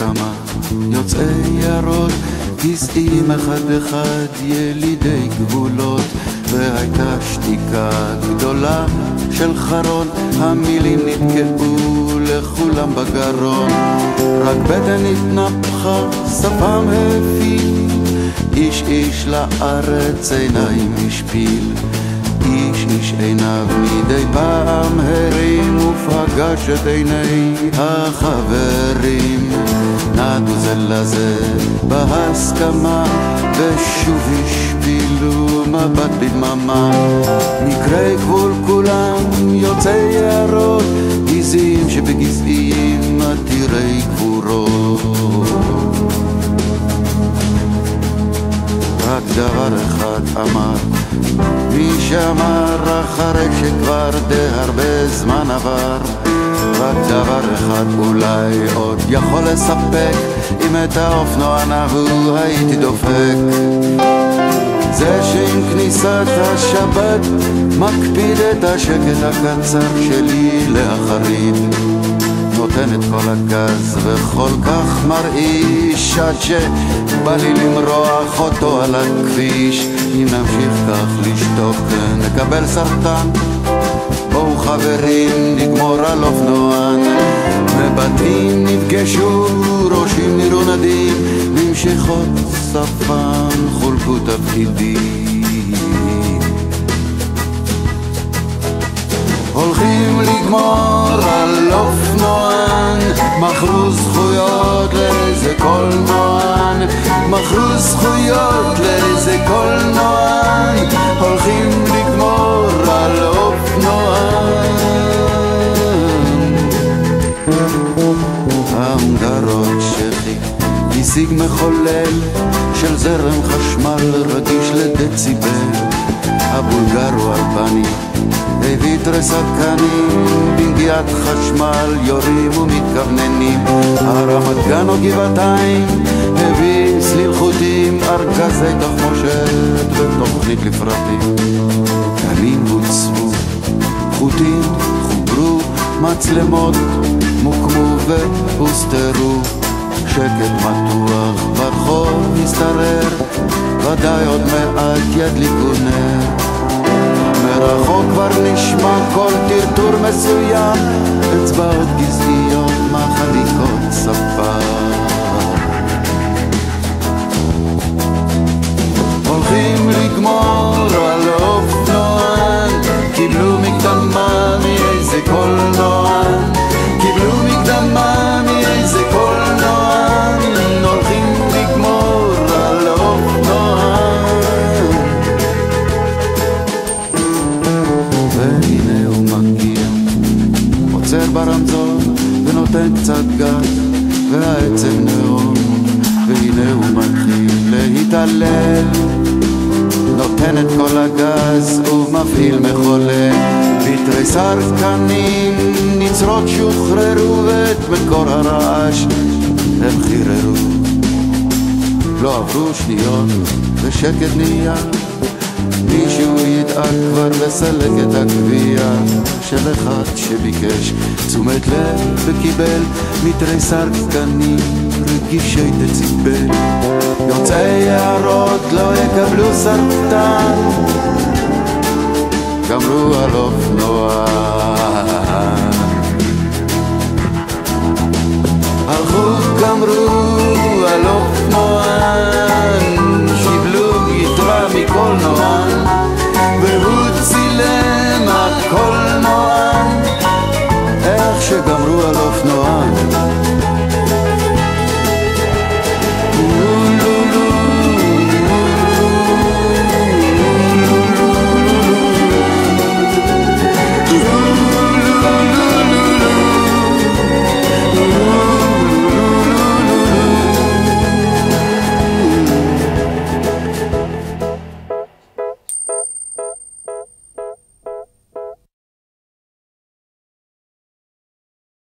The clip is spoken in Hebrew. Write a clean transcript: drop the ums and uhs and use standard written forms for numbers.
כמה יוצאי יערות, גזעים אחד אחד ילידי גבולות, והייתה שתיקה גדולה של חרון, המילים נתקעו לכולם בגרון, רק בטן התנפחה, שפם הפיל, איש איש לארץ עיניים השפיל, איש איש עיניו מדי פעם הרים ופגש את עיני החברים, נעדו זה לזה בהסכמה ושוב השפילו מבט בדממה, מקרי גבול כולם יוצאי יערות, גזעים שבגזעים עתירי גבורות. רק דבר אחד אמר מי שאמר אחרי שכבר די הרבה זמן עבר, רק דבר אחד אולי עוד יכול לספק, אם את האופנוע ההוא הייתי דופק, זה שעם כניסת השבת מקפיד את השקט הקצר שלי לאחרית, נותן את כל הגז וכל כך מרעיש, עד שבא לי למרוח אותו על הכביש, אם נמשיך כך לשתוק נקבל סרטן, בואו חברים נגמור על אופנוען, מבטים נפגשו ראשים נרונדים, במשיכות שפם חולקו תפקידים, הולכים לגמור על אופנוען, מכרו זכויות לאיזה קולנוען, מכרו זכויות לאיזה קולנוען, הולכים לגמור על אופנוען. ההונגרות שכי השיג מחולל של זרם חשמל רגיש לדציבל, הבולגר הוא אלבני הביא תרסקנים, בנגיעת חשמל יורים ומתכווננים, הרמת גן או גבעתיים הביא סליל חוטים, ארגזי תחמושת ותוכנית לפרטים, גנים בוצבו, חוטים חוברו, מצלמות מוקמו והוסתרו, שקט מתוח ברחוב הסתרר, ודאי עוד מעט ידליקו נר, מרחוק כבר נשמע כל טרטור מסוים, אצבעות גזעיות מחליקות שפה, הולכים לגמור על אופנוען, קיבלו מקדמה מאיזה קולנוען, קיבלו מקדמה מאיזה קולנוען, הולכים לגמור על אופנוען. והנה הוא מגיע, עוצר ברמזור ונותן קצת גז, והעצם נאום, והנה הוא מתחיל להתעלל, נותן את כל הגז ומפעיל מחולל, ביטרי סרקנים נצרות שוחררו, ואת מקור הרעש הם חיררו, לא עברו שניות ושקט נהיה, מישהו ידאג כבר לסלק את הגבייה של אחד שביקש תשומת לב וקיבל מיטרי סרקנים רגישי דציבל, יוצאי יערות לא יקבלו סרטן, גמרו על אופנוען, הלכו גמרו על אופנוען, קיבלו יתרה מקולנוען, והוא צילם הקולנוען, איך שגמרו על אופנוען.